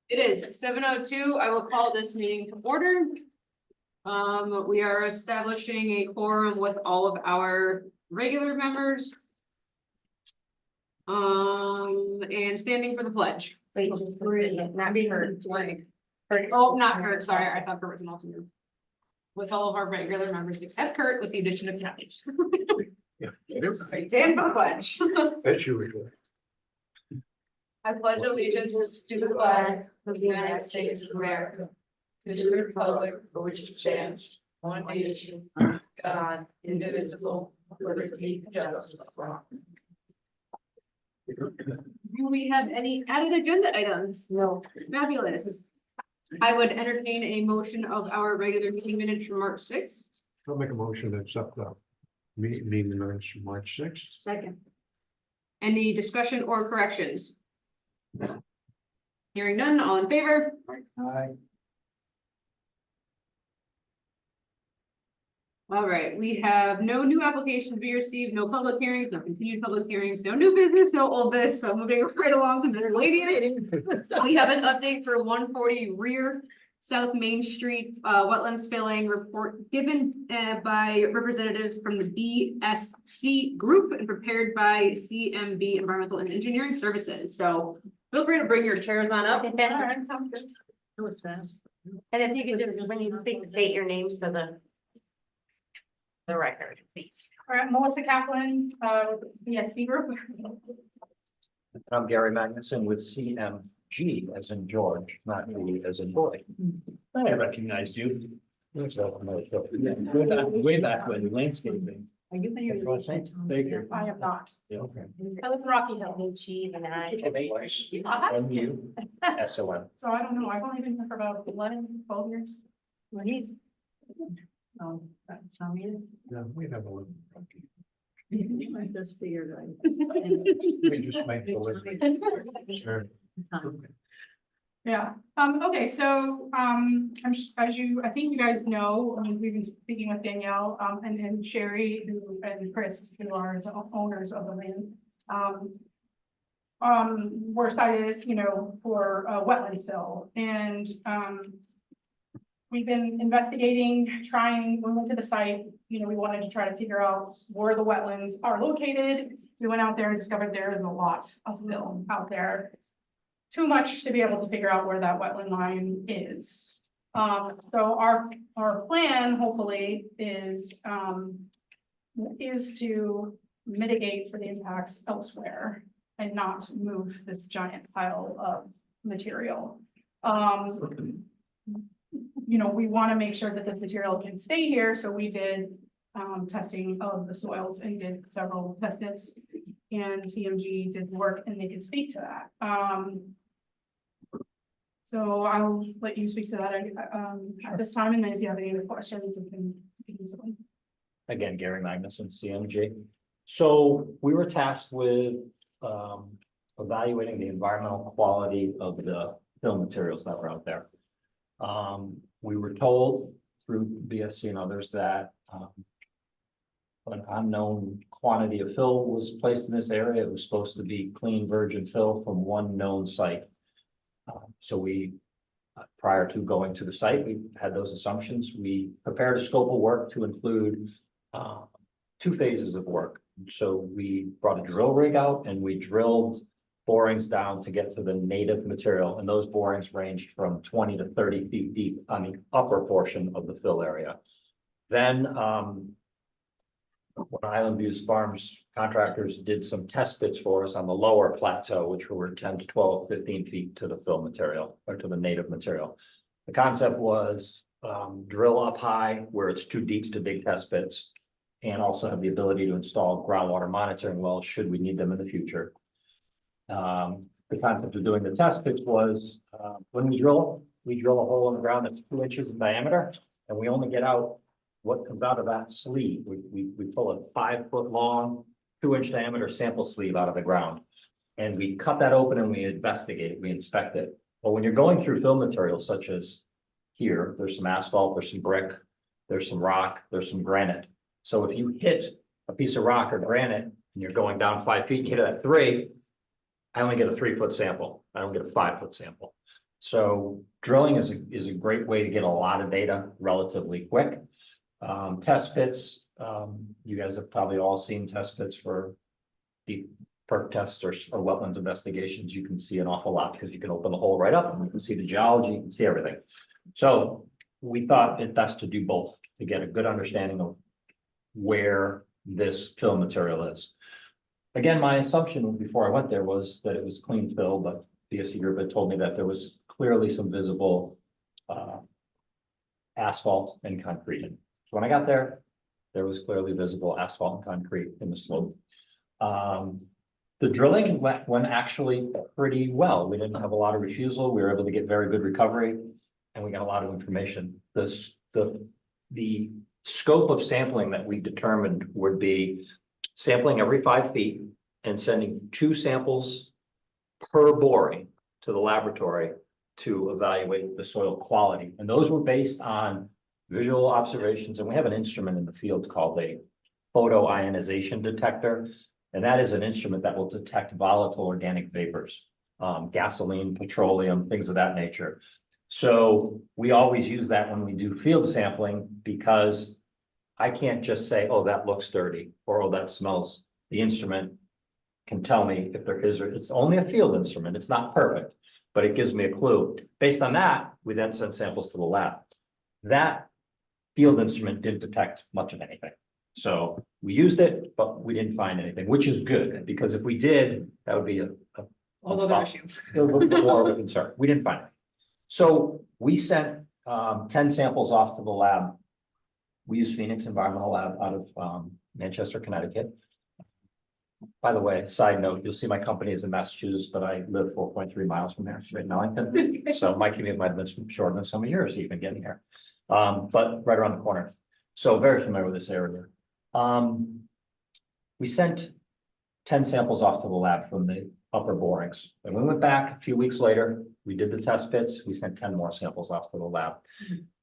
It is 7:02. I will call this meeting to order. We are establishing a quorum with all of our regular members. And standing for the pledge. Wait, just not be heard. Oh, not Kurt, sorry, I thought Kurt was an alternate. With all of our regular members except Kurt, with the addition of Tony. Yeah. Stand for the pledge. That's usual. I pledge allegiance to the flag of the United States of America, to the republic for which it stands, one nation, under God, indivisible, with liberty and justice for all. Do we have any added agenda items? No. Fabulous. I would entertain a motion of our regular meeting minutes from March 6th. I'll make a motion to accept the meeting minutes from March 6th. Second. Any discussion or corrections? Hearing none, all in favor? Aye. All right, we have no new applications to be received, no public hearings, no continued public hearings, no new business, no old business, so moving right along to miscellaneous. We have an update for 140 rear South Main Street wetlands filling report given by representatives from the BSC group and prepared by CMB Environmental and Engineering Services. So feel free to bring your chairs on up. All right, sounds good. It was fast. And if you could just, when you speak, state your name for the record, please. All right, Melissa Kaplan, BSC Group. I'm Gary Magnuson with CMG as in George, not me as in boy. I recognized you. Way back when landscaping. Are you That's what I'm saying. Baker. I am not. Yeah, okay. I live in Rocky Hill, New chief and I. And you, SOM. so I don't know. I've only been here for about 12 years. Oh, tell me. Yeah, we have a little. I just figured We just make the list. Sure. Yeah. Okay. So, I think you guys know, we've been speaking with Danielle, and Sherry and Chris, who are the owners of the land. We're excited, for wetland fill and, we've been investigating, when we went to the site, we wanted to try to figure out where the wetlands are located. We went out there and discovered there is a lot of fill out there. Too much to be able to figure out where that wetland line is. So our plan hopefully is to mitigate for the impacts elsewhere and not move this giant pile of material. We want to make sure that this material can stay here, so we did testing of the soils and did several test pits, and CMG did work and they could speak to that. So I'll let you speak to that at this time, and then if you have any other questions, we can get into them. Again, Gary Magnuson, CMG. So we were tasked with evaluating the environmental quality of the fill materials that were out there. We were told through BSC and others that an unknown quantity of fill was placed in this area. It was supposed to be clean virgin fill from one known site. So we, prior to going to the site, we had those assumptions. We prepared a scope of work to include 2 phases of work. So we brought a drill rig out and we drilled borings down to get to the native material, and those borings ranged from 20 to 30 feet deep on the upper portion of the fill area. Then when Island Views Farms contractors did some test pits for us on the lower plateau, which were 10 to 12, 15 feet to the fill material or to the native material. The concept was drill up high where it's too deep to dig test pits, and also have the ability to install groundwater monitoring wells should we need them in the future. The concept of doing the test pits was when we drill a hole in the ground that's 2 inches in diameter, and we only get out what comes out of that sleeve. We pull a 5 foot long, 2 inch diameter sample sleeve out of the ground, and we cut that open and we investigate it, we inspect it. But when you're going through fill materials such as here, there's some asphalt, there's some brick, there's some rock, there's some granite. So if you hit a piece of rock or granite and you're going down 5 feet, you hit it at 3, I only get a 3-foot sample. I don't get a 5-foot sample. So drilling is a great way to get a lot of data relatively quick. Test pits, you guys have probably all seen test pits for deep perk tests or wetlands investigations. You can see an awful lot because you can open the hole right up and you can see the geology, you can see everything. So we thought it best to do both to get a good understanding of where this fill material is. Again, my assumption before I went there was that it was clean fill, but BSC Group had told me that there was clearly some visible asphalt and concrete. So when I got there, there was clearly visible asphalt and concrete in the slope. The drilling went actually pretty well. We didn't have a lot of refusal. We were able to get very good recovery, and we got a lot of information. The scope of sampling that we determined would be sampling every 5 feet and sending 2 samples per boring to the laboratory to evaluate the soil quality. And those were based on visual observations. And we have an instrument in the field called a photoionization detector. And that is an instrument that will detect volatile organic vapors, gasoline, petroleum, things of that nature. So we always use that when we do field sampling because I can't just say, oh, that looks dirty or oh, that smells. The instrument can tell me if there is, or it's only a field instrument. It's not perfect, but it gives me a clue. Based on that, we then send samples to the lab. That field instrument didn't detect much of anything. So we used it, but we didn't find anything, which is good because if we did, that would be a Whole other issue. more of a concern. We didn't find it. So we sent 10 samples off to the lab. We use Phoenix Environmental Lab out of Manchester, Connecticut. By the way, side note, you'll see my company is in Massachusetts, but I live 4.3 miles from there, right now. So my commute might have been shorter than some of yours even getting here. But right around the corner. So very familiar with this area. We sent 10 samples off to the lab from the upper borings. And we went back a few weeks later, we did the test pits, we sent 10 more samples off to the lab.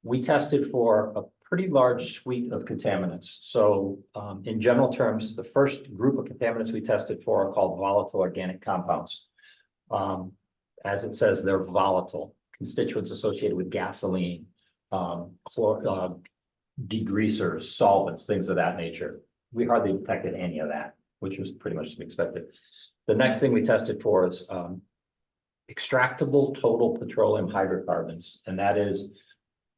We tested for a pretty large suite of contaminants. So in general terms, the first group of contaminants we tested for are called volatile organic compounds. As it says, they're volatile, constituents associated with gasoline, degreasers, solvents, things of that nature. We hardly detected any of that, which was pretty much to be expected. The next thing we tested for is extractable total petroleum hydrocarbons, and that is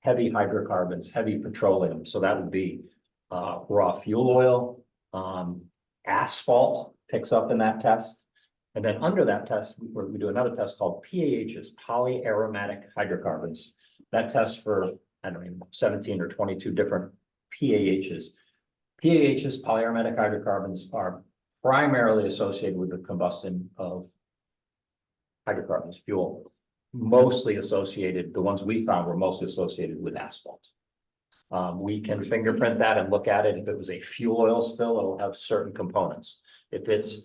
heavy hydrocarbons, heavy petroleum. So that would be raw fuel oil, asphalt picks up in that test. And then under that test, we do another test called PAHs, polyaromatic hydrocarbons. That tests for, I don't know, 17 or 22 different PAHs. PAHs, polyaromatic hydrocarbons, are primarily associated with the combustion of hydrocarbons, fuel. Mostly associated, the ones we found were mostly associated with asphalt. We can fingerprint that and look at it. If it was a fuel oil spill, it'll have certain components. If it's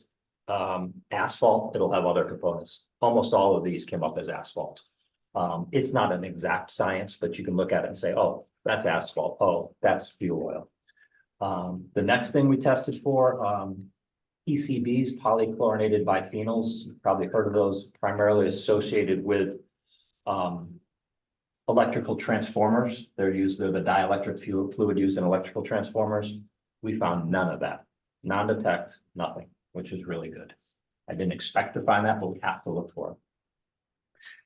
asphalt, it'll have other components. Almost all of these came up as asphalt. It's not an exact science, but you can look at it and say, oh, that's asphalt. Oh, that's fuel oil. The next thing we tested for, PCBs, polychlorinated biphenyls. You've probably heard of those, primarily associated with electrical transformers. They're the dielectric fluid used in electrical transformers. We found none of that, non-detect, nothing, which is really good. I didn't expect to find that, but we have to look for it.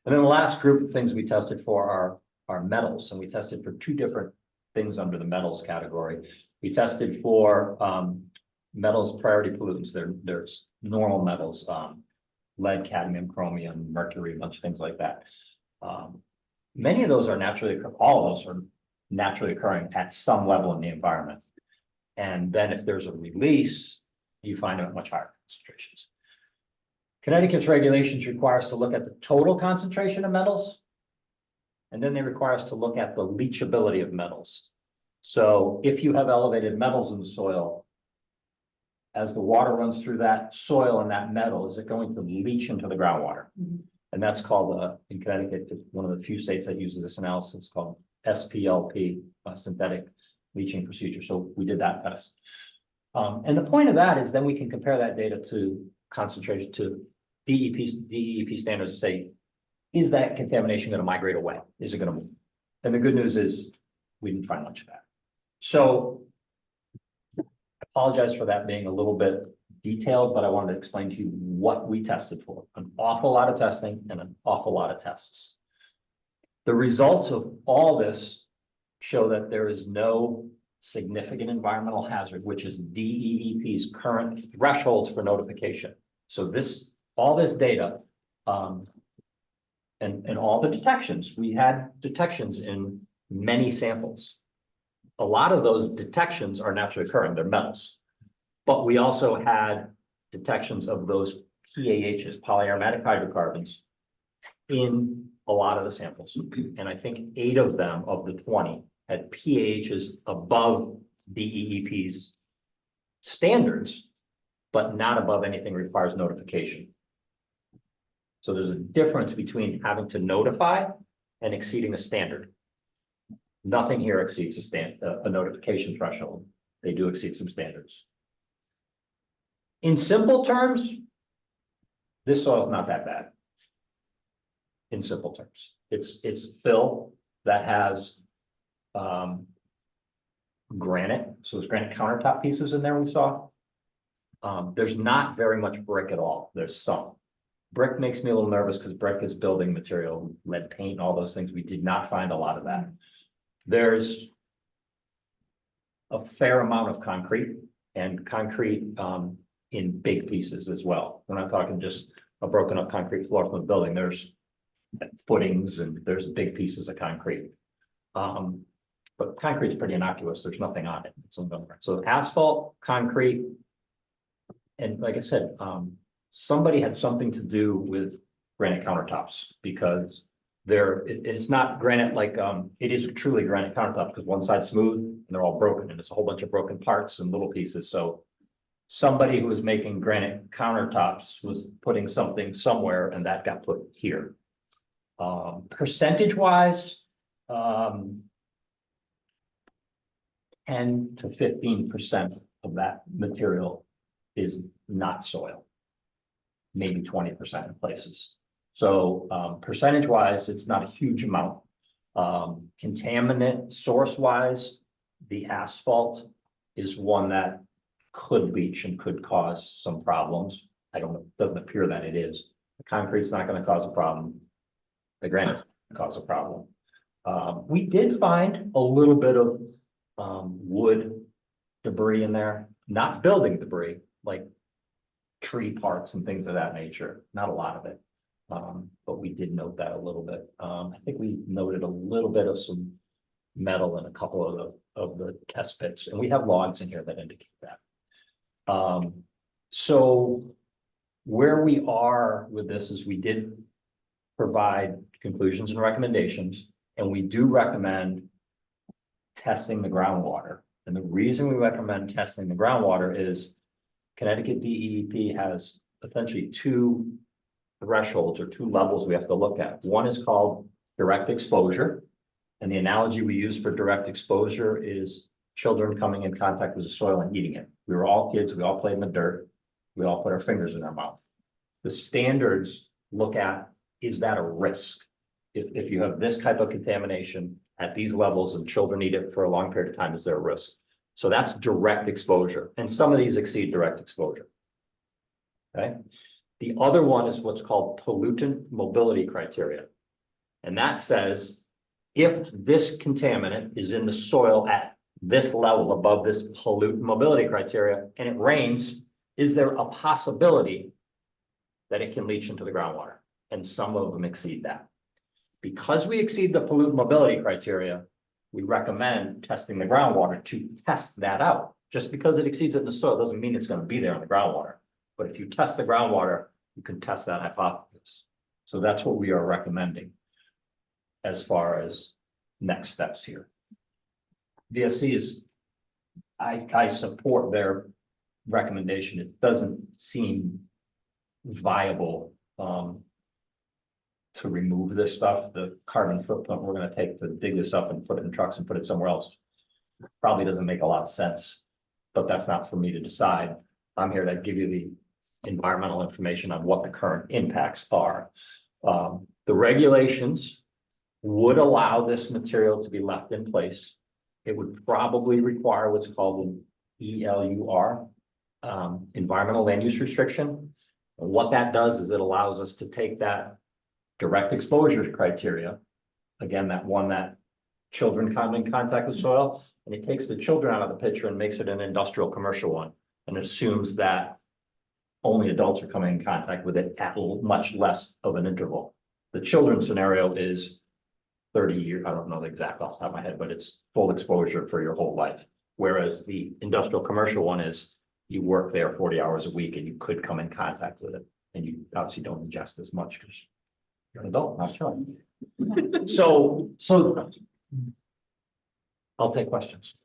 And then the last group of things we tested for are metals, and we tested for 2 different things under the metals category. We tested for metals priority pollutants. There's normal metals, lead, cadmium, chromium, mercury, a bunch of things like that. Many of those are all of those are naturally occurring at some level in the environment. And then if there's a release, you find them at much higher concentrations. Connecticut's regulations require us to look at the total concentration of metals. And then they require us to look at the leachability of metals. So if you have elevated metals in the soil, as the water runs through that soil and that metal, is it going to leach into the groundwater? Mhm. And that's called, in Connecticut, one of the few states that uses this analysis called SPLP, synthetic leaching procedure. So we did that test. And the point of that is then we can compare that data to concentration to DEP standards say, is that contamination gonna migrate away? Is it gonna move? And the good news is, we didn't find much of that. So I apologize for that being a little bit detailed, but I wanted to explain to you what we tested for. An awful lot of testing and an awful lot of tests. The results of all this show that there is no significant environmental hazard, which is DEEP's current thresholds for notification. So all this data, and all the detections, we had detections in many samples. A lot of those detections are naturally occurring, they're metals. But we also had detections of those PAHs, polyaromatic hydrocarbons, in a lot of the samples. And I think 8 of them, of the 20, had PAHs above DEEP's standards, but not above anything requires notification. So there's a difference between having to notify and exceeding a standard. Nothing here exceeds a notification threshold. They do exceed some standards. In simple terms, this soil is not that bad. In simple terms, it's fill that has granite. So there's granite countertop pieces in there we saw. There's not very much brick at all. There's some. Brick makes me a little nervous because brick is building material, lead paint, all those things. We did not find a lot of that. There's a fair amount of concrete and concrete in big pieces as well. We're not talking just a broken up concrete floor from the building. There's footings and there's big pieces of concrete. But concrete's pretty innocuous. There's nothing on it. So asphalt, concrete, and like I said, somebody had something to do with granite countertops because it's not granite like it is truly granite countertop because one side's smooth and they're all broken and it's a whole bunch of broken parts and little pieces. So somebody who was making granite countertops was putting something somewhere and that got put here. Percentage wise, 10 to 15% of that material is not soil. Maybe 20% in places. So percentage wise, it's not a huge amount. Contaminant source wise, the asphalt is one that could leach and could cause some problems. Doesn't appear that it is. The concrete's not going to cause a problem. The granite's going to cause a problem. We did find a little bit of wood debris in there, not building debris, like tree parts and things of that nature, not a lot of it. But we did note that a little bit. I think we noted a little bit of some metal in a couple of the test pits, and we have logs in here that indicate that. So where we are with this is we did provide conclusions and recommendations, and we do recommend testing the groundwater. And the reason we recommend testing the groundwater is Connecticut DEP has essentially 2 thresholds or 2 levels we have to look at. One is called direct exposure. And the analogy we use for direct exposure is children coming in contact with the soil and eating it. We were all kids, we all played in the dirt, we all put our fingers in our mouth. The standards look at, is that a risk? If you have this type of contamination at these levels and children eat it for a long period of time, is there a risk? So that's direct exposure. And some of these exceed direct exposure. Okay. The other one is what's called pollutant mobility criteria. And that says, if this contaminant is in the soil at this level above this pollutant mobility criteria and it rains, is there a possibility that it can leach into the groundwater? And some of them exceed that. Because we exceed the pollutant mobility criteria, we recommend testing the groundwater to test that out. Just because it exceeds it in the soil doesn't mean it's going to be there in the groundwater. But if you test the groundwater, you can test that hypothesis. So that's what we are recommending as far as next steps here. VSC is, I support their recommendation. It doesn't seem viable to remove this stuff. The carbon footprint we're going to take to dig this up and put it in trucks and put it somewhere else probably doesn't make a lot of sense, but that's not for me to decide. I'm here to give you the environmental information on what the current impacts are. The regulations would allow this material to be left in place. It would probably require what's called an ELUR, environmental land use restriction. And what that does is it allows us to take that direct exposure criteria, again, that one that children come in contact with soil, and it takes the children out of the picture and makes it an industrial commercial one, and assumes that only adults are coming in contact with it at much less of an interval. The children's scenario is 30 years, I don't know the exact off the top of my head, but it's full exposure for your whole life. Whereas the industrial commercial one is you work there 40 hours a week and you could come in contact with it. And you obviously don't ingest as much because you're an adult, not child. So I'll take questions.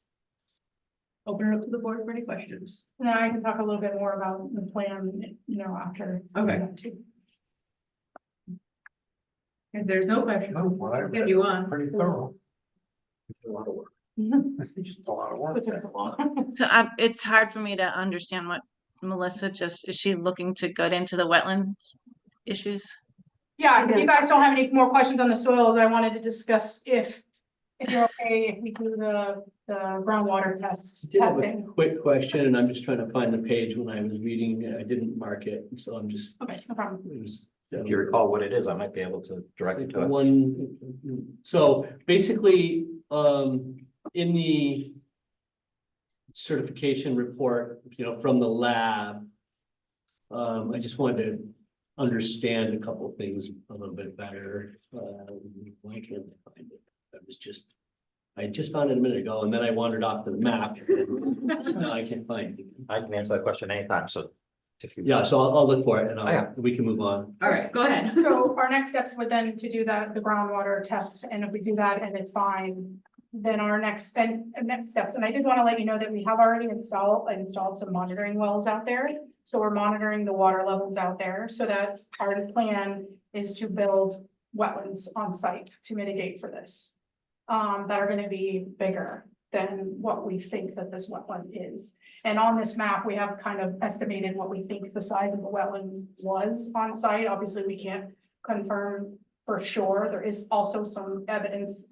Open it up to the board for any questions. And then I can talk a little bit more about the plan, after. Okay. If there's no questions, No, what I I'll give you on. Pretty thorough. It's a lot of work. It's just a lot of work. Which is a lot. So it's hard for me to understand what Melissa is she looking to go into the wetlands issues? Yeah, if you guys don't have any more questions on the soils, I wanted to discuss if you're okay, if we do the groundwater test I did have a testing. quick question, and I'm just trying to find the page when I was reading, I didn't mark it, so I'm just, Okay, no problem. it was. If you recall what it is, I might be able to direct you to it. One, so basically, in the certification report, from the lab, I just wanted to understand a couple of things a little bit better. Why can't I find it? I just found it a minute ago, and then I wandered off to the map. No, I can't find it. I can answer that question anytime, so if you. Yeah, so I'll look for it, and Yeah. we can move on. All right, go ahead. So our next steps would then to do the groundwater test, and if we do that and it's fine, then our next steps, and I did want to let you know that we have already installed some monitoring wells out there. So we're monitoring the water levels out there, so that part of the plan is to build wetlands on site to mitigate for this. That are gonna be bigger than what we think that this wetland is. And on this map, we have kind of estimated what we think the size of the wetland was on site. Obviously, we can't confirm for sure. There is also some evidence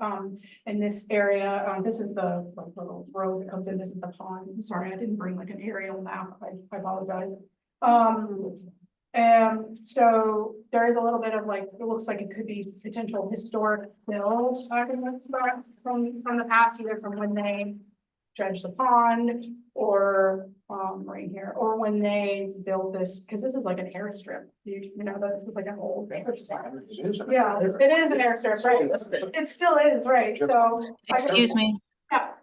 in this area. This is the little road that comes in. This is the pond. Sorry, I didn't bring like an aerial map. I apologize. And so there is a little bit of like, it looks like it could be potential historic bills from the past, either from when they dredged the pond or right here, or when they built this, because this is like an airstrip. You know, this is like an old airstrip. Yeah, it is an airstrip, right? It still is, right? So. Excuse me. Yeah.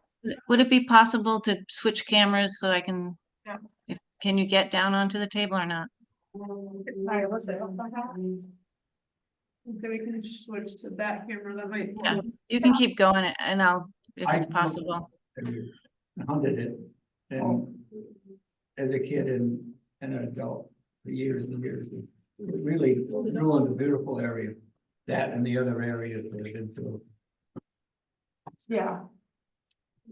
Would it be possible to switch cameras so I can? Yeah. Can you get down onto the table or not? Alright, let's do it. So we can switch to that camera, that might. Yeah. You can keep going and I'll, if it's I- possible. Hunted it and as a kid and an adult for years and years. It really ruined a beautiful area. That and the other areas that have been through. Yeah.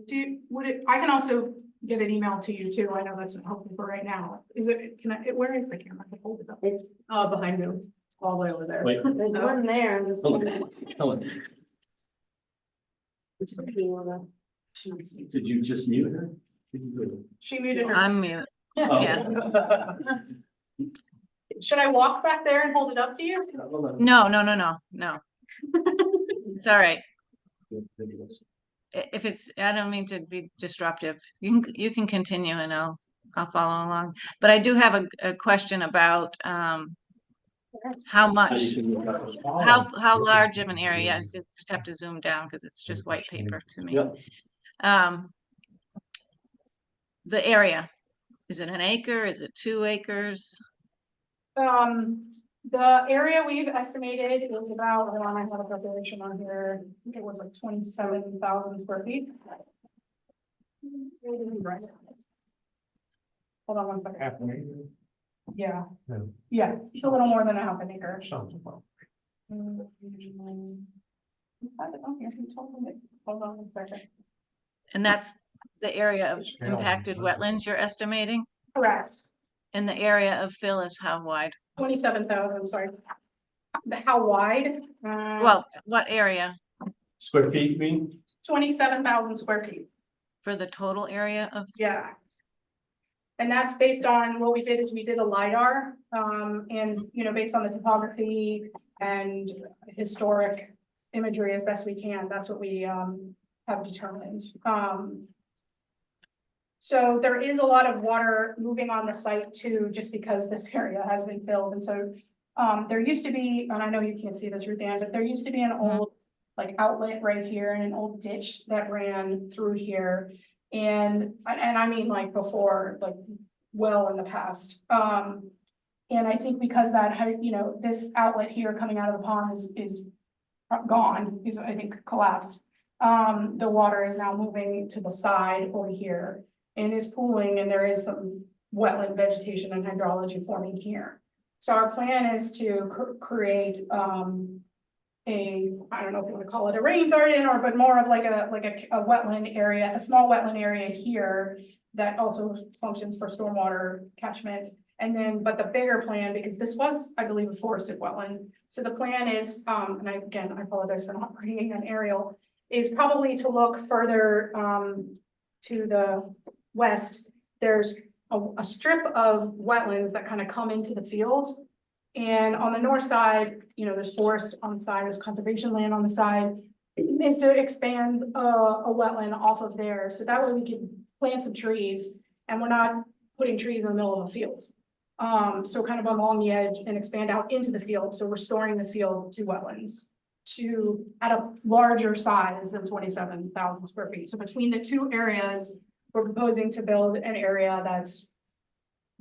I can also get an email to you too. I know that's not helpful for right now. Where is the camera? I can hold it up. It's behind you, it's all the way over there. Wait, There's one there. and there's one Helen, did you just mute her? She muted her. I'm mute. Oh. Yeah. Should I walk back there and hold it up to you? Hold on. No. It's all right. If it's, I don't mean to be disruptive. You can continue and I'll follow along. But I do have a question about how much, how large of an area. I just have to zoom down because it's just white paper to me. Yep. The area, is it an acre? Is it 2 acres? The area we've estimated is about, I have a calculation on here, I think it was like 27,000 square feet. Hold on one second. Half an acre. Yeah. Yeah. Yeah, it's a little more than a half an acre. Sounds about. Hold on one second. And that's the area of Scale. impacted wetlands you're estimating? Correct. And the area of fill is how wide? 27,000, sorry. How wide? Well, what area Square feet, you mean? 27,000 square feet, for the total area of? yeah. And that's based on, what we did is we did a LiDAR, and, you know, based on the topography and historic imagery as best we can, that's what we, have determined. So there is a lot of water moving on the site too, just because this area has been filled, and so, there used to be, and I know you can't see this, Ruth Ann, but there used to be an old, like, outlet right here and an old ditch that ran through here. And I mean, like, before, like, well in the past. And I think because that, you know, this outlet here coming out of the pond is gone, is, I think, collapsed. The water is now moving to the side over here and is pooling, and there is some wetland vegetation and hydrology forming here. So our plan is to create, I don't know if you want to call it a rain garden, or, but more of like a wetland area, a small wetland area here that also functions for stormwater catchment. And then, but the bigger plan, because this was, I believe, a forested wetland. So the plan is, and I apologize for not bringing an aerial, is probably to look further, to the west. There's a strip of wetlands that kind of come into the field. And on the north side, you know, there's forest on the side, there's conservation land on the side, is to expand a wetland off of there. So that way we can plant some trees, and we're not putting trees in the middle of a field. So kind of along the edge and expand out into the field. So restoring the field to wetlands at a larger size than 27,000 square feet. So between the two areas, we're proposing to build an area that's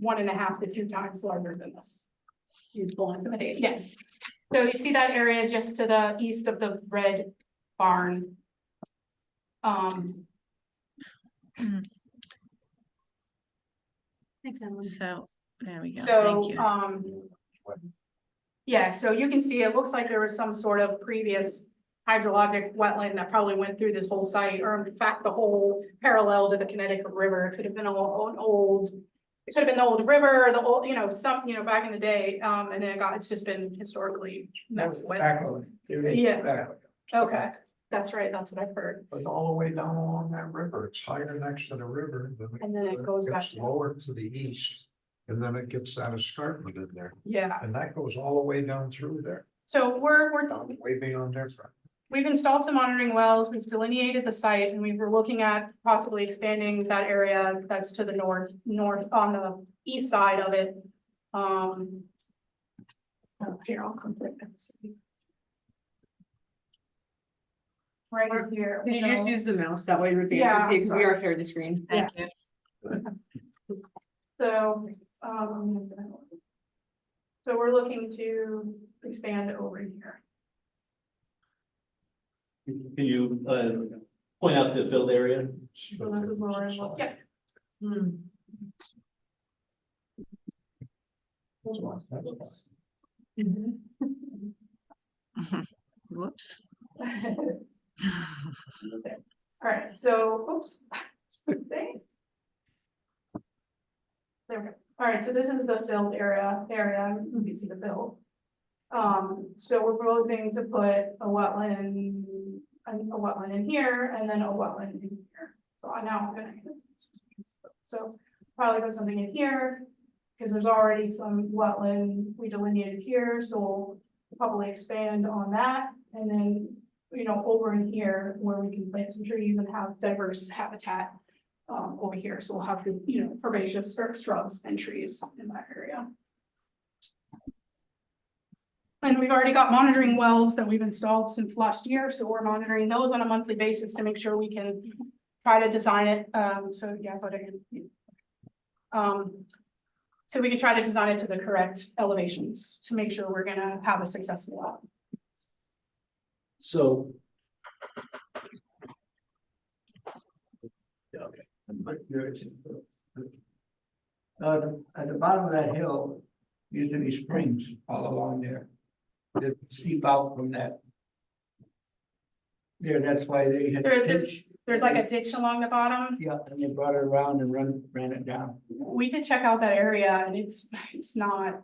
1.5 to 2 times larger than this. Useful intimidation. Yeah. So you see that area just to the east of the red barn. Thanks, Emily. So, there we go, So, thank you. Yeah, so you can see, it looks like there was some sort of previous hydrologic wetland that probably went through this whole site, or in fact, the whole parallel to the Connecticut River. It could have been an old, it could have been the old river, the old, you know, some, you know, back in the day, and then it's just been historically messed with. Backload. Yeah. Okay, that's right, that's what I've heard. But all the way down along that river, it's higher next to the river. And then it goes back gets down. lower to the east, and then it gets that escarpment in there, Yeah, and that goes all the way down through there, so we're way beyond their front. we've installed some monitoring wells, we've delineated the site, and we were looking at possibly expanding that area that's to the north on the east side of it. Here, I'll come quick. Right here. Can you just use the mouse? That way Ruth Ann Yeah, can see, because we sorry. are sharing the screen. Thank you. So, so we're looking to expand over here. Can you, point out the filled area? So this is where we're, yeah. Whoops. All right, so, oops. There we go. All right, so this is the filled area, you can see the fill. So we're proposing to put a wetland in here, and then a wetland in here. So now I'm gonna. So probably put something in here, because there's already some wetland we delineated here, so we'll probably expand on that, and then, you know, over in here where we can plant some trees and have diverse habitat over here. So we'll have, you know, herbaceous shrubs and trees in that area. And we've already got monitoring wells that we've installed since last year, so we're monitoring those on a monthly basis to make sure we can try to design it. So yeah, but so we can try to design it to the correct elevations to make sure we're gonna have a successful well. So. Yeah, okay. At the bottom of that hill, used to be springs all along there. That seep out from that. There, that's why they had There's there's like a ditch along the bottom. Yeah, and they brought it around and ran it down. We did check out that area and it's not.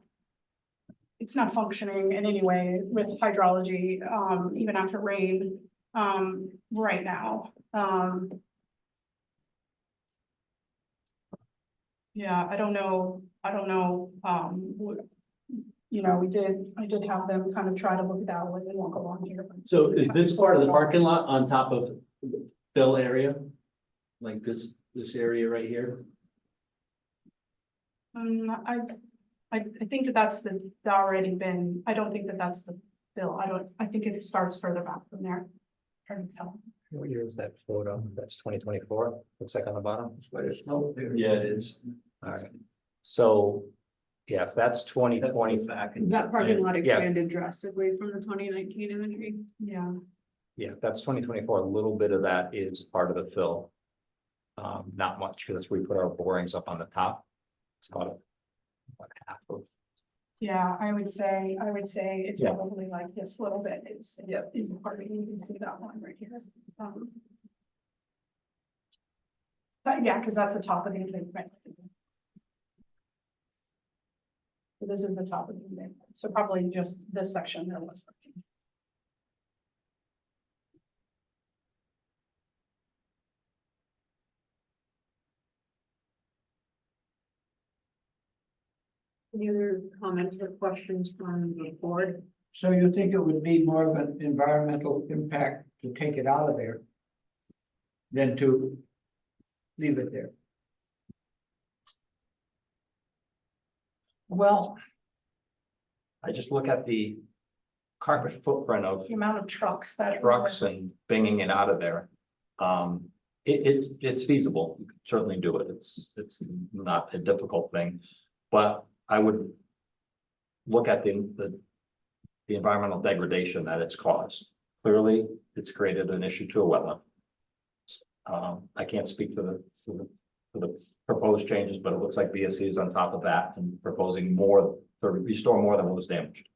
It's not functioning in any way with hydrology, even after rain, right now, Yeah, I don't know, you know, I did have them kind of try to look at that one and walk along here. So is this part of the parking lot on top of the fill area? Like this area right here? I think that that's already been, I don't think that that's the bill, I think it starts further back from there. Hard to tell. What year is that photo? That's 2024. Looks like on the bottom. That's why it's slow there. Yeah, it is. All right. So, yeah, if that's 2020 back. Is that parking lot Yeah. expanded drastically from the 2019 imagery? Yeah, Yeah, if that's 2024. A little bit of that is part of the fill. Not much because we put our borings up on the top. It's about half of. yeah, I would say it's Yeah. probably like this little bit is the parking, you can see that one right here. But yeah, because that's the top of the embankment. So this is the top of the embankment, so probably just this section there was parking. Any other comments or questions from the board? So you think it would be more of an environmental impact to take it out of there than to leave it there? Well, I just look at the carbon footprint of The amount of trucks that. trucks and banging it out of there. It's feasible. You could certainly do it. It's not a difficult thing, but I would look at the environmental degradation that it's caused. Clearly, it's created an issue to a wetland. I can't speak to the proposed changes, but it looks like BSC is on top of that and proposing more to restore more than what was damaged.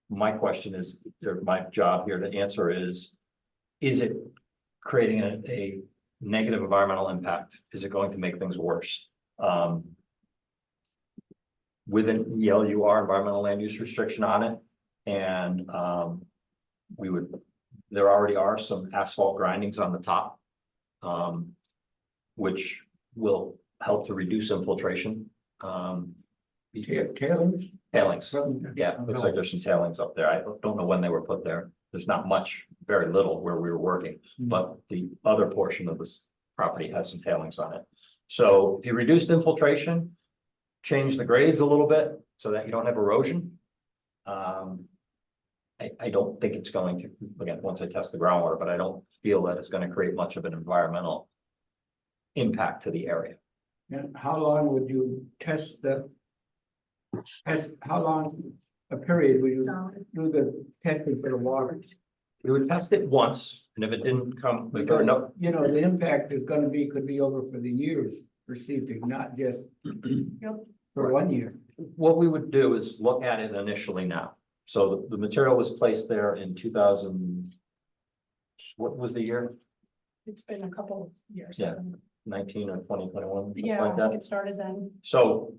My question is, or my job here to answer is it creating a negative environmental impact? Is it going to make things worse? With an ELUR, environmental land use restriction on it, and there already are some asphalt grindings on the top, which will help to reduce infiltration. Tailings? Tailings, yeah, looks like No. there's some tailings up there. I don't know when they were put there. There's not much, very little where we were working, but the other portion of this property has some tailings on it. So if you reduce the infiltration, change the grades a little bit so that you don't have erosion. I don't think it's going to, again, once I test the groundwater, but I don't feel that it's going to create much of an environmental impact to the area. And how long would you test how long a period would you do the testing for the water? We would test it once, and if it didn't come, we go, Because, no, you know, the impact is gonna be, could be over for the years perceiving, not just for 1 year. what we would do is look at it initially now. So the material was placed there in 2000. What was the year? It's been a couple of years. Yeah. 19 or 2021? Yeah, Like I that. think it started then. So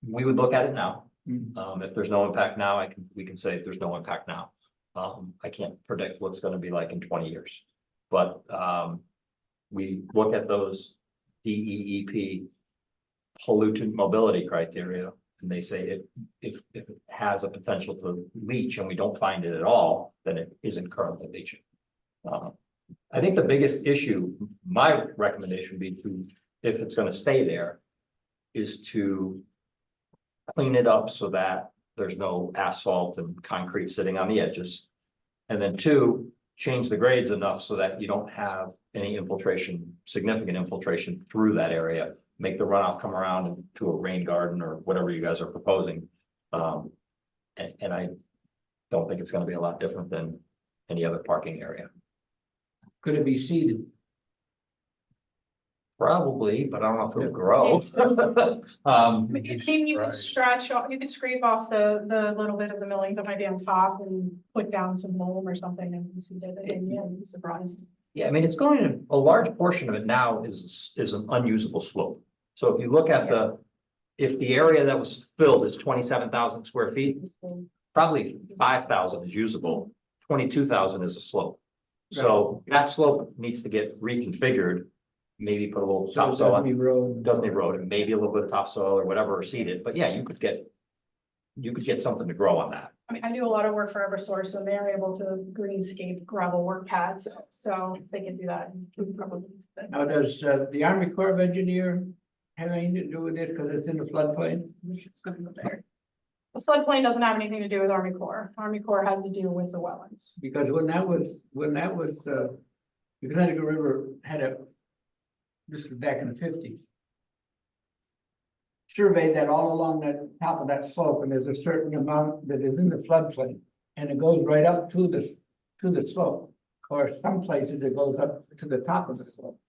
we would look at it now. Mhm. If there's no impact now, we can say there's no impact now. I can't predict what's gonna be like in 20 years. But, we look at those DEEP pollutant mobility criteria, and they say if it has a potential to leach and we don't find it at all, then it isn't currently leaching. I think the biggest issue, my recommendation would be to, if it's gonna stay there, is to clean it up so that there's no asphalt and concrete sitting on the edges. And then two, change the grades enough so that you don't have any infiltration, significant infiltration through that area. Make the runoff come around into a rain garden or whatever you guys are proposing. And I don't think it's gonna be a lot different than any other parking area. Could it be seeded? Probably, but I don't know if it'll grow. Maybe you could scratch off, you could scrape off the little bit of the millings that might be on top and put down some loam or something and you see that, and yeah, you'd be surprised. Yeah, I mean, it's going to, a large portion of it now is an unusable slope. So if you look at if the area that was filled is 27,000 square feet, probably 5,000 is usable, 22,000 is a slope. So that slope needs to get reconfigured, maybe put a little So topsoil Dusty on, Road. doesn't erode, and maybe a little bit of topsoil or whatever, or seed it, but yeah, you could get something to grow on that. I mean, I do a lot of work for Eversource and they're able to greenscape gravel work pads, so if they can do that. We can probably do that. Now, does the Army Corps of Engineer have anything to do with this because it's in the floodplain? It's gonna go there. The floodplain doesn't have anything to do with Army Corps. Army Corps has to do with the wetlands. Because when that was, the Connecticut River had this was back in the 50s. Surveyed that all along the top of that slope, and there's a certain amount that is in the floodplain, and it goes right up to the slope. Or some places it goes up to the top of the slope.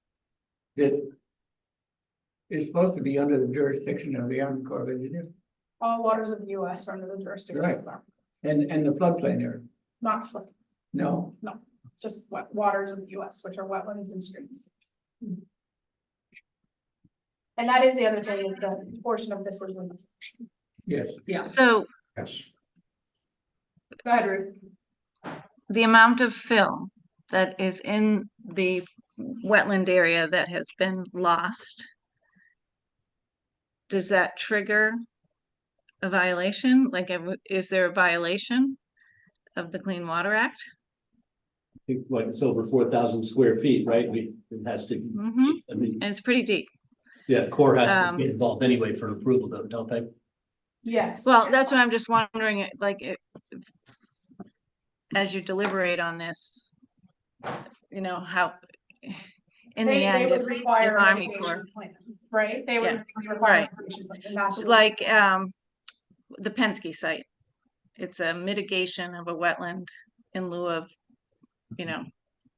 That is supposed to be under the jurisdiction of the Army Corps of Engineers. All waters of the US are under the jurisdiction Right. of the Army, And the floodplain area, not flood, no, just waters of the US, which are wetlands and streams. And that is the other thing, is that portion of this is in. yes. Yeah. So Yes. Go ahead, Ruth. the amount of fill that is in the wetland area that has been lost, does that trigger a violation? Like, is there a violation of the Clean Water Act? I think like it's over 4,000 square feet, right? It has to, Mm-hmm. I mean, And it's pretty deep. yeah, Corps has to get involved anyway for approval, don't they? Yes. Well, that's what I'm just wondering, as you deliberate on this, how, in the They end, would if require a Army mitigation Corps, plan, right? They Yeah. would require. Right. a mitigation plan, and that's what- like, the Penske site, it's a mitigation of a wetland in lieu of,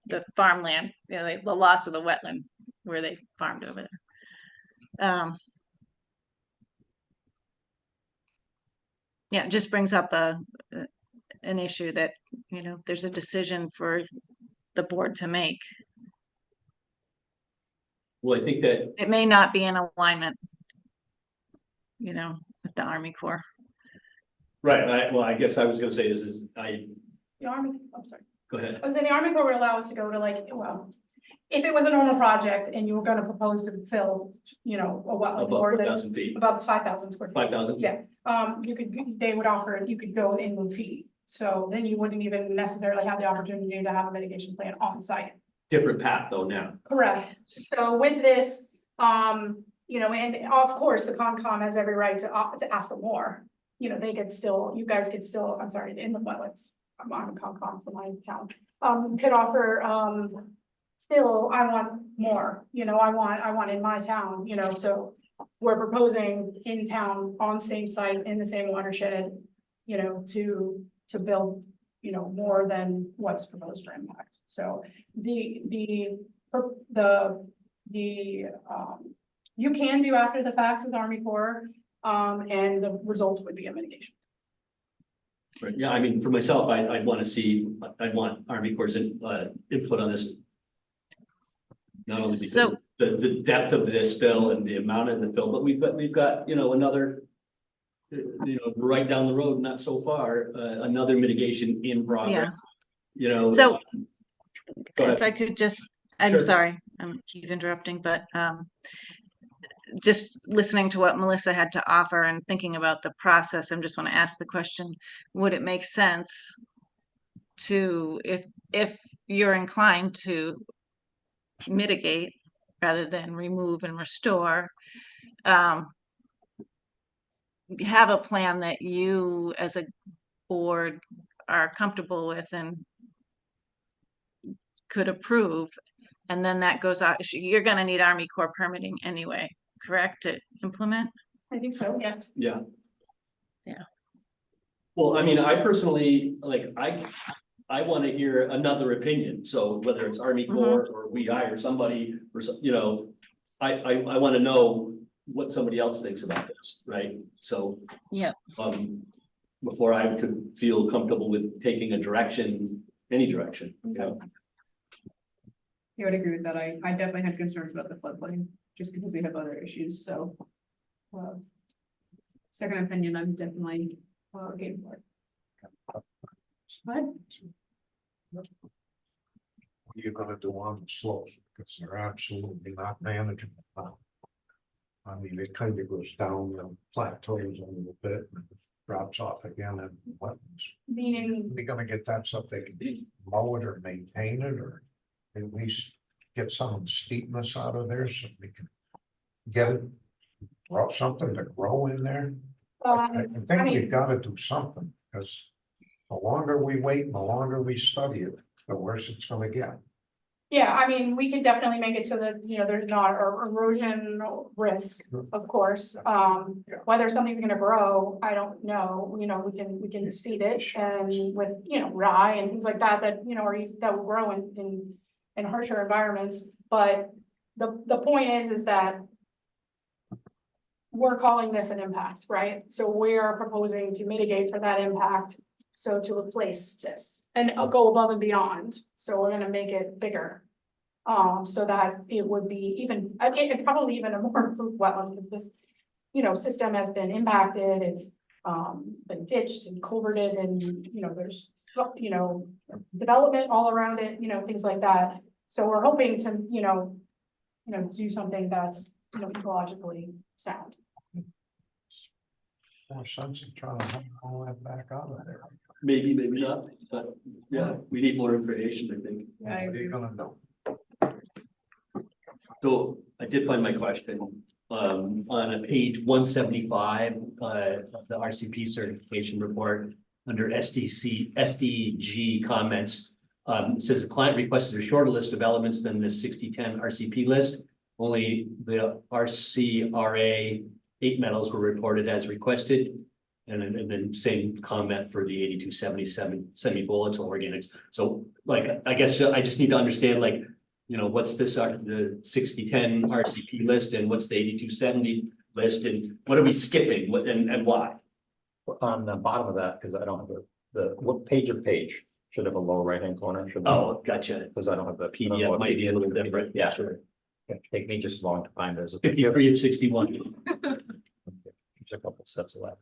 the farmland, the loss of the wetland where they farmed over there. Yeah, it just brings up an issue that, there's a decision for the board to make. Well, I think that, It may not be in alignment, with the Army Corps. right, I guess I was gonna say The Army, I'm sorry. go ahead. I was saying the Army Corps would allow us to go to if it was a normal project and you were gonna propose to fill, a wetland Above or 4,000 feet, above 5,000 square feet. 5,000? Yeah, they would offer, you could go in lieu fee. So then you wouldn't even necessarily have the opportunity to have a mitigation plan on site. Different path though now. Correct. So with this, and of course, the Concom has every right to ask for more. They could still, you guys could still, I'm sorry, in the wetlands, I'm on Concom for my town, could offer, still, I want more, I want in my town, so we're proposing in town, on same site, in the same watershed, to build, more than what's proposed for impact. So you can do after the facts with Army Corps, and the result would be a mitigation. Right, yeah, I mean, for myself, I'd want Army Corps' input on this. Not only because So- the depth of this fill and the amount of the fill, but we've got, another. Right down the road, not so far, another mitigation in progress. So- Go ahead. If I could just, I'm Sure. sorry, I keep interrupting, but just listening to what Melissa had to offer and thinking about the process, I just want to ask the question, would it make sense to, if you're inclined to mitigate rather than remove and restore, have a plan that you as a board are comfortable with and could approve, and then that goes out, you're gonna need Army Corps permitting anyway, correct, to implement? I think so, yes. Yeah. Yeah. Well, I mean, I personally, I want to hear another opinion. So whether it's Army Corps or we hire somebody or, I want to know what somebody else thinks about this, right? So. Yeah. Before I could feel comfortable with taking a direction, any direction, you know? I would agree with that. I definitely had concerns about the floodplain, just because we have other issues, so. Second opinion, I'm definitely, game for it. But What are you gonna do on the slopes? Because they're absolutely not manageable now. I mean, it kind of goes down the plateaus a little bit and drops off again and wetlands. Meaning, Are we gonna get that so they can mow it or maintain it or at least get some of the steepness out of there so we can get it, grow something to grow in there? I think we've gotta do something, because the longer we wait and the longer we study it, the worse it's gonna get. yeah, I mean, we can definitely make it so that, there's not erosion risk, of course. Whether something's gonna grow, I don't know, we can seed it and with, rye and things like that, that will grow in harsher environments. But the point is that we're calling this an impact, right? So we are proposing to mitigate for that impact. So to replace this and go above and beyond. So we're gonna make it bigger. So that it would be even, it probably even a more improved wetland, because this, system has been impacted, it's been ditched and culverted and, there's, development all around it, things like that. So we're hoping to, do something that's, ecologically sound. More sense of trying to haul all that back out of there. Maybe, maybe not, but yeah, we need more information, I think. What are you gonna do? So I did find my question, on page 175, of the RCP certification report, under SDG comments. It says the client requested a shorter list of elements than the 6010 RCP list. Only the RCRA 8 metals were reported as requested. And then same comment for the 8277 semi-volatile organics. So I guess I just need to understand what's this, the 6010 RCP list and what's the 8270 list and what are we skipping and why? On the bottom of that, because I don't have what page should have a lower right-hand corner. Oh, gotcha. Because I don't have the PDF might be a little different. Yeah, Sure. take me just as long to find those. 53 of 61. There's a couple sets of that.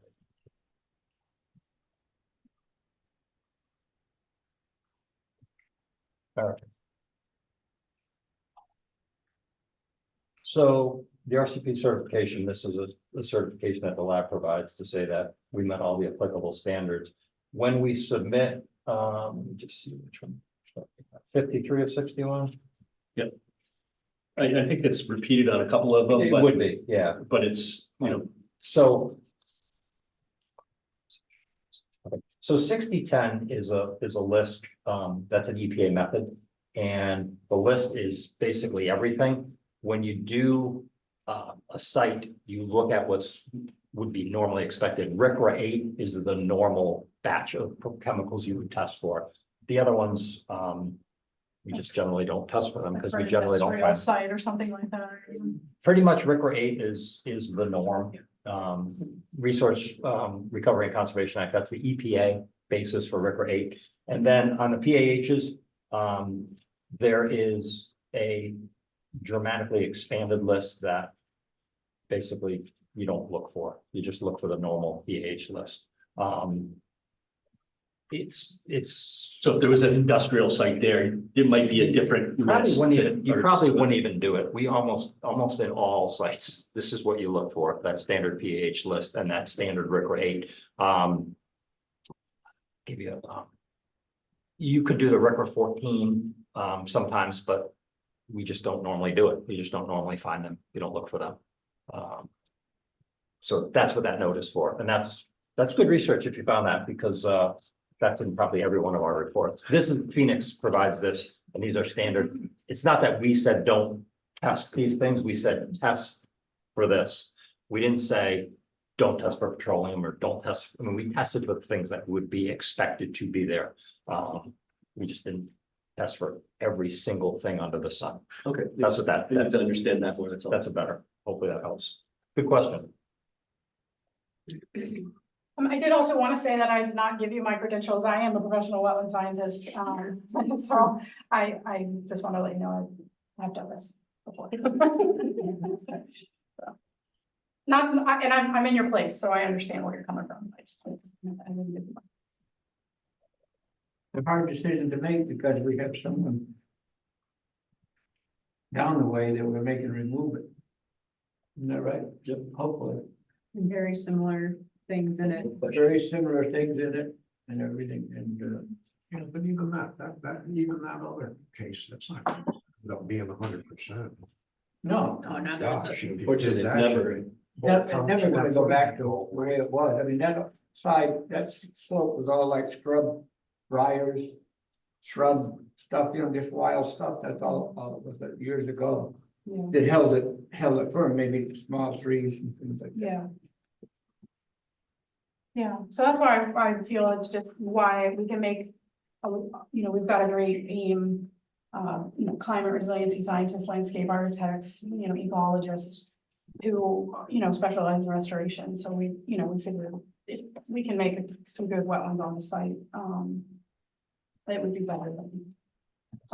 All right. So the RCP certification, this is a certification that the lab provides to say that we met all the applicable standards. When we submit, just see which one, 53 of 61. I think it's repeated on a couple of them. It but, would be, yeah. But it's, So 6010 is a list, that's an EPA method. And the list is basically everything. When you do a site, you look at would be normally expected. RCRA 8 is the normal batch of chemicals you would test for. The other ones, we just generally don't test for them because we generally don't Industrial find. site or something like that. Pretty much RCRA 8 is the norm. Resource Recovery and Conservation Act, that's the EPA basis for RCRA 8. And then on the PAHs, there is a dramatically expanded list that basically you don't look for. You just look for the normal PAH list. It's so if there was an industrial site there, it might be a different list. you probably wouldn't even do it. We almost in all sites, this is what you look for, that standard PAH list and that standard RCRA 8. Give you you could do the RCRA 14 sometimes, but we just don't normally do it. We just don't normally find them. We don't look for them. So that's what that note is for. And that's good research if you found that, because that's in probably every one of our reports. This is Phoenix provides this, and these are standard. It's not that we said don't test these things. We said test for this. We didn't say don't test for petroleum or don't test. I mean, we tested for things that would be expected to be there. We just didn't test for every single thing under the sun. Okay. That's what that, I need to that's, understand that more, that's all. that's a better, hopefully that helps. Good question. I did also want to say that I did not give you my credentials. I am a professional wetland scientist. So I just want to let you know I've done this before. And I'm in your place, so I understand where you're coming from. I just, I didn't give you my- A hard decision to make because we have someone down the way that we're making remove it. Isn't that right? Hopefully. Very similar things in it. Very similar things in it and everything and, Yeah, but even even that other case, that's not gonna end up being 100%. no. No, not. Gosh, if you Unfortunately, did it's that, never, It's never gonna go back to the way it was. I mean, that side, that slope was all like scrub, briars, shrub stuff, you know, just wild stuff. That's all it was years ago. Yeah, That held it firm, maybe small trees and things like that. yeah. Yeah, so that's why I feel it's just why we can make, we've got a great team. Climate resiliency scientists, landscape architects, ecologists. Who, specialize in restoration, so we figured we can make some good wetlands on the site. It would be better than.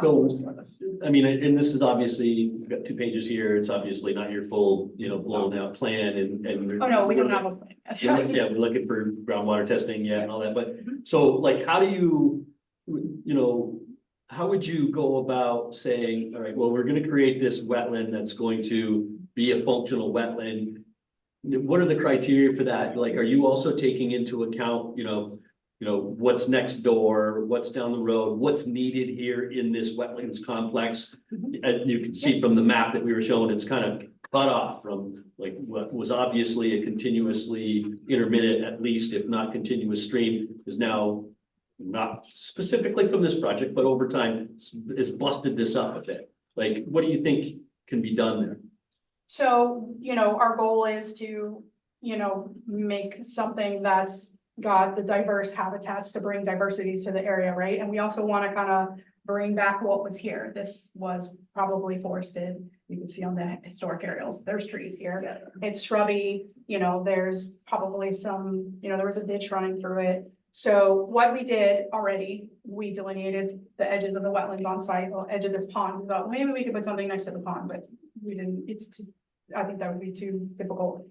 So, I mean, and this is obviously, we've got 2 pages here, it's obviously not your full, blown out plan and. Oh, no, we don't have a plan. Yeah, we're looking for groundwater testing, and all that, but so like, how do you, how would you go about saying, all right, well, we're gonna create this wetland that's going to be a functional wetland? What are the criteria for that? Like, are you also taking into account, what's next door, what's down the road, what's needed here in this wetlands complex? And you can see from the map that we were showing, it's kind of cut off from like what was obviously a continuously intermittent, at least if not continuous stream, is now not specifically from this project, but over time has busted this up a bit. Like, what do you think can be done there? So, our goal is to, make something that's got the diverse habitats to bring diversity to the area, right? And we also want to kind of bring back what was here. This was probably forested. You can see on the historic aerials, there's trees here. It's shrubby, there's probably some, there was a ditch running through it. So what we did already, we delineated the edges of the wetland on site, the edge of this pond. We thought maybe we could put something next to the pond, but we didn't, I think that would be too difficult.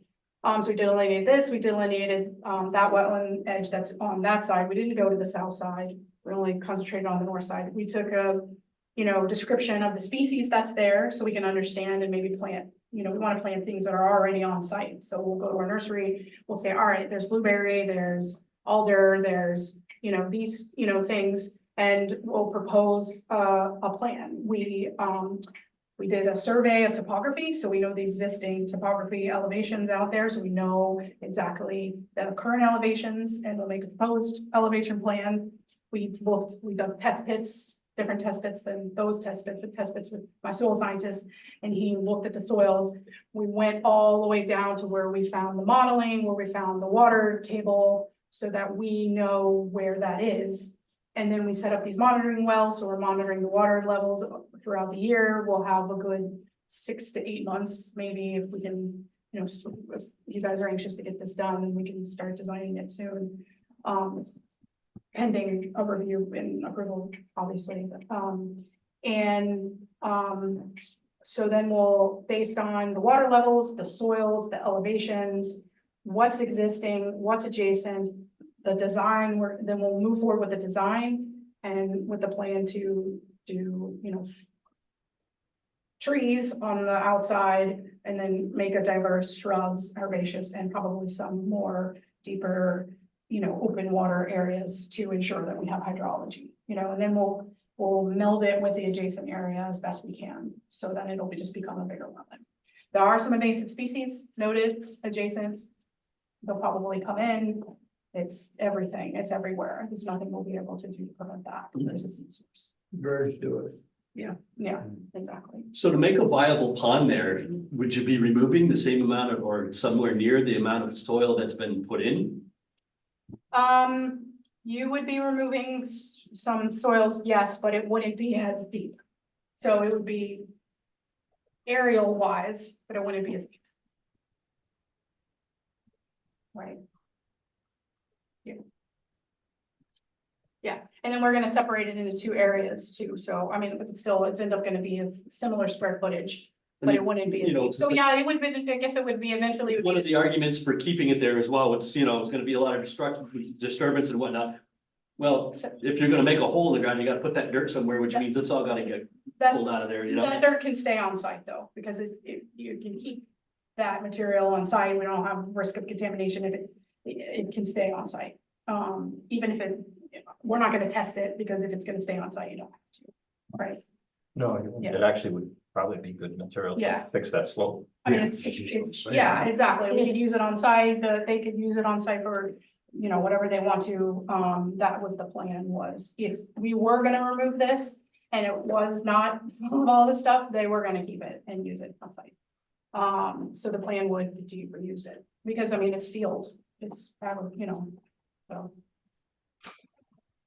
So we delineated this, we delineated that wetland edge that's on that side. We didn't go to the south side. We only concentrated on the north side. We took a, description of the species that's there so we can understand and maybe plant, we want to plant things that are already on site. So we'll go to our nursery, we'll say, all right, there's blueberry, there's alder, there's, these, things, and we'll propose a plan. We did a survey of topography, so we know the existing topography elevations out there, so we know exactly the current elevations, and we'll make a proposed elevation plan. We done test pits, different test pits than those test pits, with my soil scientist, and he looked at the soils. We went all the way down to where we found the modeling, where we found the water table, so that we know where that is. And then we set up these monitoring wells, so we're monitoring the water levels throughout the year. We'll have a good 6 to 8 months, maybe, if we can, if you guys are anxious to get this done, and we can start designing it soon. Pending a review and approval, obviously. So then we'll, based on the water levels, the soils, the elevations, what's existing, what's adjacent, the design, then we'll move forward with the design and with the plan to do, trees on the outside, and then make a diverse shrubs, herbaceous, and probably some more deeper, open water areas to ensure that we have hydrology, and then we'll meld it with the adjacent area as best we can, so that it'll just become a bigger wetland. There are some invasive species noted adjacent. They'll probably come in. It's everything, it's everywhere. There's nothing we'll be able to do to prevent that. There's a seed source. Birds do it. Yeah, exactly. So to make a viable pond there, would you be removing the same amount of, or somewhere near the amount of soil that's been put in? You would be removing some soils, yes, but it wouldn't be as deep. So it would be aerial wise, but it wouldn't be as deep. Right. Yeah. Yeah, and then we're gonna separate it into 2 areas too, so I mean, but it's ended up gonna be a similar square footage, but it wouldn't be as You know, deep. So yeah, it would be, I guess it would be eventually. it would One be of the arguments for keeping it there as well, it's, it's gonna be a lot of disturbance and whatnot. Well, if you're gonna make a hole in the ground, you gotta put that dirt somewhere, which means it's all gotta get That, pulled out of there, that dirt can stay on site though, because you can keep that material on site, we don't have risk of contamination if it can stay on site. Even if we're not gonna test it, because if it's gonna stay on site, you don't have to, right? No, Yeah. it actually would probably be good material Yeah. to fix that slope. I mean, Yeah, it's, yeah, exactly, we could use it on site, they could use it on site for, whatever they want to, that was the plan was, if we were gonna remove this. And it was not all the stuff, they were gonna keep it and use it on site. So the plan would to reuse it, because I mean, it's field, it's, so.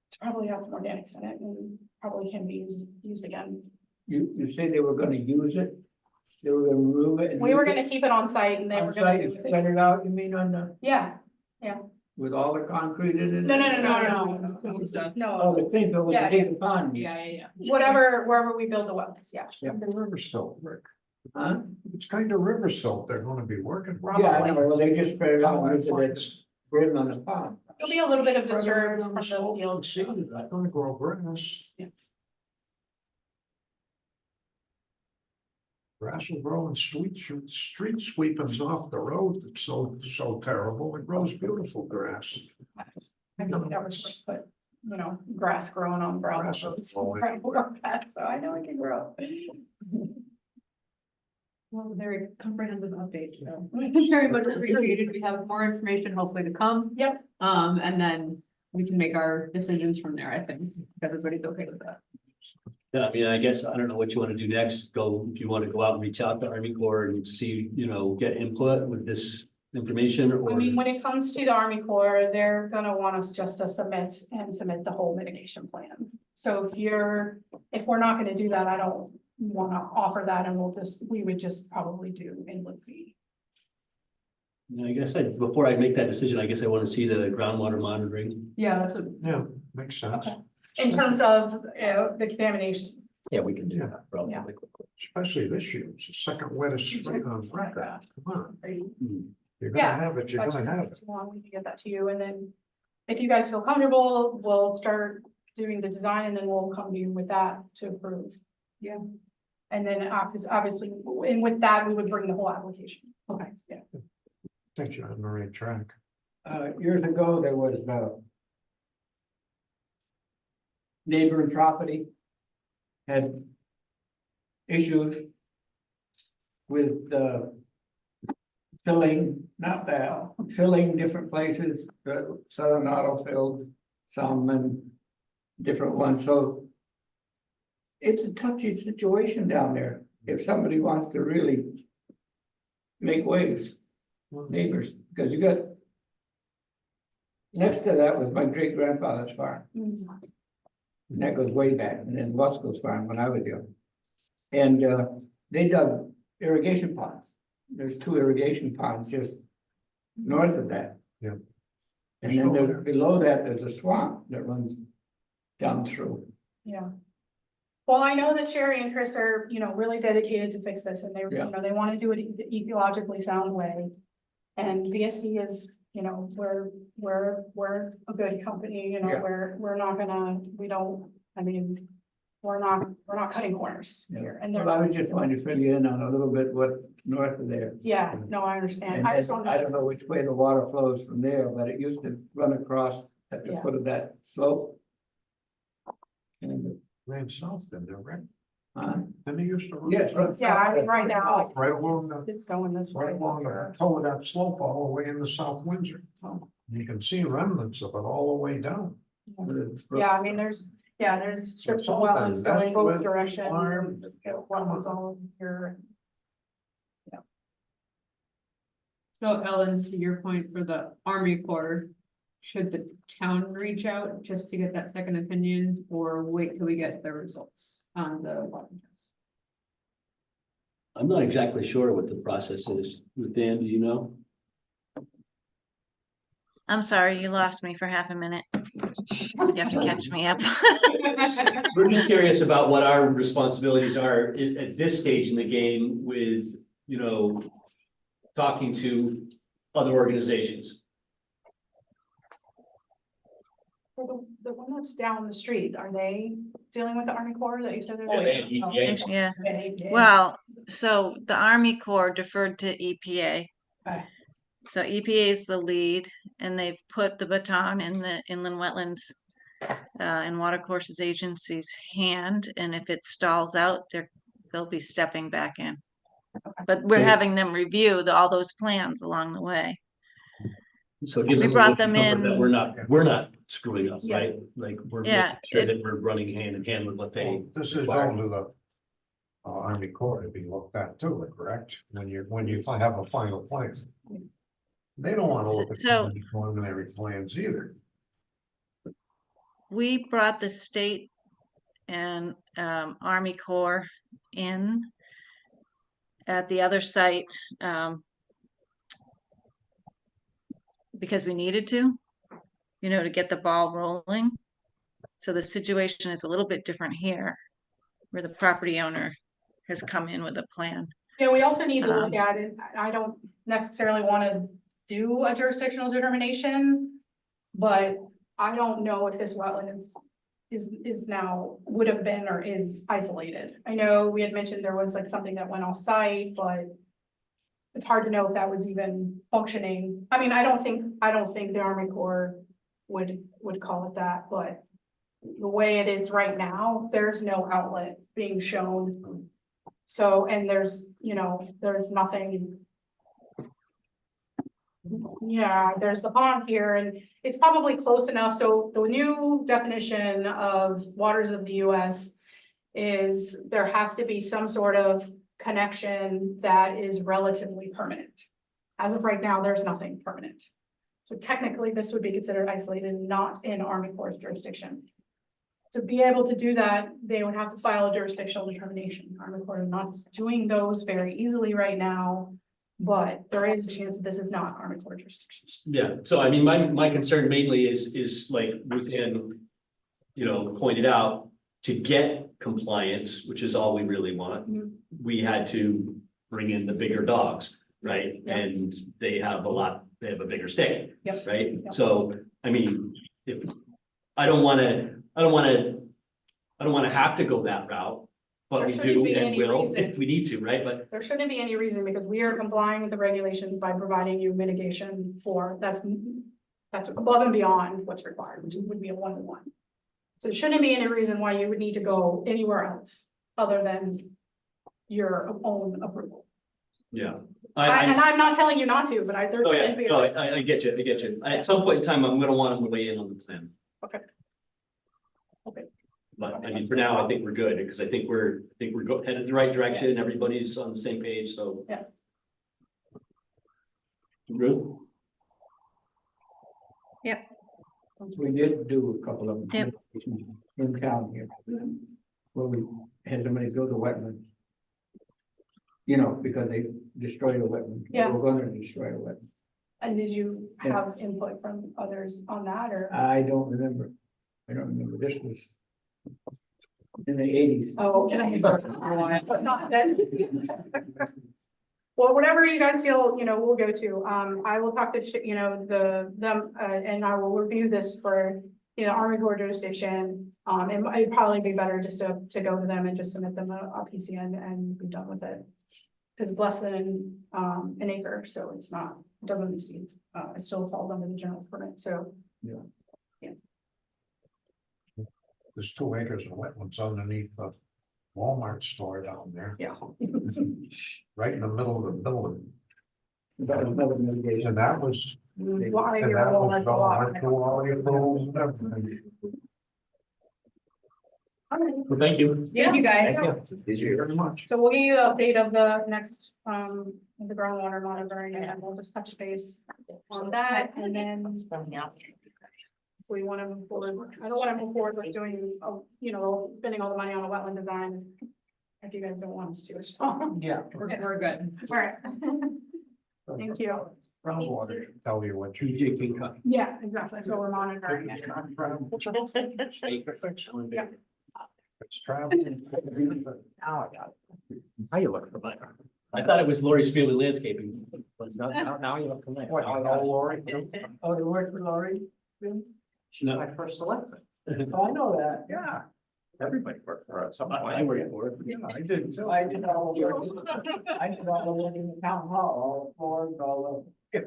It's probably has some organics in it and probably can be used again. You say they were gonna use it? They were gonna remove it? and We were use it gonna keep it on site and they were on gonna site do and it. spread it out, you mean on the, Yeah, with all the concrete in it? no. Oh, No, the thing that was Yeah, a big pond. yeah. Wherever we build the wells, yeah. Kind of river silt, Rick. Huh? It's kind of river silt they're gonna be working. Yeah, I know, well, they just spread it out with the brim on the pond. There'll be a little bit of Spread it disturbance on from the the slope field. and seed it, not gonna grow grass. Yeah. Grass will grow in street sweepings off the road, it's so terrible, it grows beautiful grass. I guess that was first put, grass growing on gravel Grass will roads. grow in. Right, we're bad, so I know it can grow. Well, very comprehensive update, so very much appreciated. We have more information hopefully to come. Yep. And then we can make our decisions from there, I think, if everybody's okay with that. Yeah, I mean, I guess, I don't know what you wanna do next, if you wanna go out and reach out to Army Corps and see, get input with this information, or. I mean, when it comes to the Army Corps, they're gonna want us just to submit the whole mitigation plan. So if we're not gonna do that, I don't wanna offer that, and we would just probably do inlet fee. I guess before I make that decision, I guess I wanna see the groundwater monitoring. Yeah, that's what, Yeah, makes sense. Okay. In terms of, the contamination. Yeah, we can do that relatively quickly. Especially this year, it's the second wettest spring on record, come on, you're Yeah, gonna have it, you're gonna have it. Too long, we can get that to you, and then if you guys feel comfortable, we'll start doing the design, and then we'll come to you with that to approve. Yeah. And then obviously, and with that, we would bring the whole application. Okay, yeah. I think you're on the right track. Years ago, there was neighboring property had issues with filling different places, Southern Auto filled some and different ones, so it's a touchy situation down there. If somebody wants to really make waves, neighbors, because you got next to that was my great grandfather's farm. And that goes way back, and then Wasco's farm when I was young. And they dug irrigation ponds. There's 2 irrigation ponds just north of that. Yeah. And then there's below that, there's a swamp that runs down through. Yeah. Well, I know that Sherry and Chris are, really dedicated to fix this, and they, Yeah. they want to do it ecologically sound way. And VSC is, we're a good company, Yeah. we're not gonna, we're not cutting corners here, and Well, I was just wanting to fill you in on a little bit what north of there. yeah, no, I understand. And I just don't I know. don't know which way the water flows from there, but it used to run across at the Yeah. foot of that slope. And, Ran south then, right? uh, And they used to. run yeah, south. Yeah, I mean, right now, Right along the, it's going this way. right along the toe of that slope all the way into South Windsor. You can see remnants of it all the way down. Yeah, I mean, there's strips of all that- wetlands going that's both where directions. farm- Wetlands all over here. so Ellen, to your point for the Army Corps, should the town reach out just to get that second opinion or wait till we get the results on the water test? I'm not exactly sure what the process is with Dan, do you know? I'm sorry, you lost me for half a minute. You have to catch me up. We're just curious about what our responsibilities are at this stage in the game with, you know, talking to other organizations. The one that's down the street, are they dealing with the Army Corps that you said? Oh, they have EPA. Yeah, Yeah. well, so the Army Corps deferred to EPA. Okay. So EPA is the lead, and they've put the baton in the Inland Wetlands and Watercourses Agency's hand, and if it stalls out, they'll be stepping back in. But we're having them review all those plans along the way. So it gives We us a brought little them comfort that in. we're not screwing up, Yeah. right? Like, we're Yeah, making sure that we're running hand in hand with what they. This is going to the Army Corps to be looked at too, correct? When you have a final plan. They don't want to look at So- the preliminary plans either. We brought the state and Army Corps in at the other site because we needed to, to get the ball rolling. So the situation is a little bit different here, where the property owner has come in with a plan. Yeah, we also need to look at it. I don't necessarily want to do a jurisdictional determination. But I don't know if this wetland is now, would have been or is isolated. I know we had mentioned there was like something that went off site, but it's hard to know if that was even functioning. I mean, I don't think the Army Corps would call it that, but the way it is right now, there's no outlet being shown. So, and there's nothing. Yeah, there's the pond here and it's probably close enough. So the new definition of waters of the US is there has to be some sort of connection that is relatively permanent. As of right now, there's nothing permanent. So technically, this would be considered isolated, not in Army Corps' jurisdiction. To be able to do that, they would have to file a jurisdictional determination. Army Corps is not doing those very easily right now, but there is a chance that this is not Army Corps jurisdiction. Yeah, so I mean, my concern mainly is like within, pointed out, to get compliance, which is all we really want. Mhm. We had to bring in the bigger dogs, right? Yeah. And they have a bigger stick. Yep. Right? Yep. So, I mean, if, I don't wanna have to go that route. But There we shouldn't do be and any will reason. if we need to, right? But There shouldn't be any reason because we are complying with the regulations by providing you mitigation that's above and beyond what's required, which would be a 1-to-1. So there shouldn't be any reason why you would need to go anywhere else other than your own approval. yeah. And I'm not telling you not to, but there Oh, yeah, shouldn't be. no, I get you. At some point in time, I'm gonna want them to weigh in on the plan. Okay. Okay. But I mean, for now, I think we're good, because I think we're headed in the right direction, everybody's on the same page, so. Yeah. Ruth? We did do a couple of Yep. in town here, where we had somebody build a wetland. Because they destroyed a wetland. Yeah. We're gonna destroy a wetland. And did you have input from others on that or? I don't remember. This was in the 80s. Oh, okay. But not then. Well, whatever you guys feel, we'll go to, I will talk to, and I will review this for, Army Corps jurisdiction. It'd probably be better just to go to them and just submit them a PCN and be done with it. Cause it's less than, an acre, so it doesn't exceed, it still falls under the general permit, so. There's 2 acres of wetlands underneath the Walmart store down there, Yeah. right in the middle of the building. That was another mitigation. And that was, Why and you're that all was like a going lot. right through all the approvals and everything. Well, thank you. Thank you guys. Thank you very much. So we'll give you an update of the next, the groundwater monitoring and we'll just touch base on that and then. we want to move forward. I don't want to move forward with doing, you know, spending all the money on a wetland design. If you guys don't want us to, so, Yeah. We're good. all right. Thank you. Groundwater should tell you what you. TJ King Cup. Yeah, exactly, so we're monitoring it. It's traveling. How you look familiar? I thought it was Lori's Family Landscaping. But now you look familiar. What, you know Lori? Oh, you work for Laurie? She's my first selectman. Oh, I know that. Yeah, Everybody worked for her at some I point. worked for it. yeah, I did too. I did all the work. I did all the work in the town hall, all the floors, all the.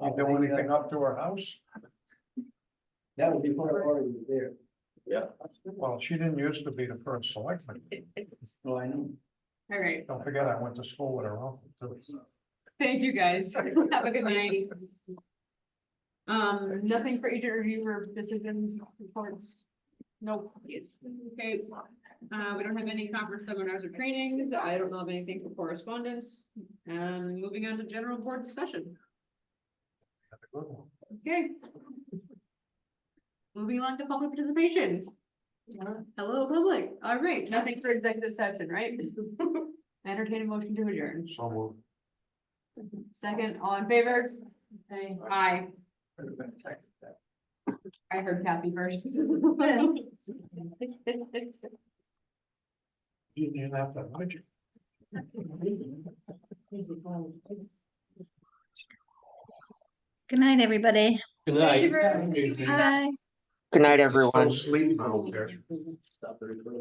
You do anything up to her house? That was before Laurie was there. Yeah. Well, she didn't used to be the first selectman. Oh, I know. All right, Don't forget, I went to school with her uncle too. thank you, guys. Have a good night. Nothing for agent review or decisions, reports? Nope. Okay, we don't have any conference seminars or trainings. I don't know of anything for correspondence. Moving on to general board discussion. That's a good one. Okay. Moving along to public participation. Hello, public. All right, nothing for executive session, right? Entertain a motion to adjourn. So Second, all in favor? Aye. I heard Kathy first. you didn't have to budget. Good night, everybody. Good Thank you night. for- Bye. Good night, everyone. Sleep out there. Stop the recording.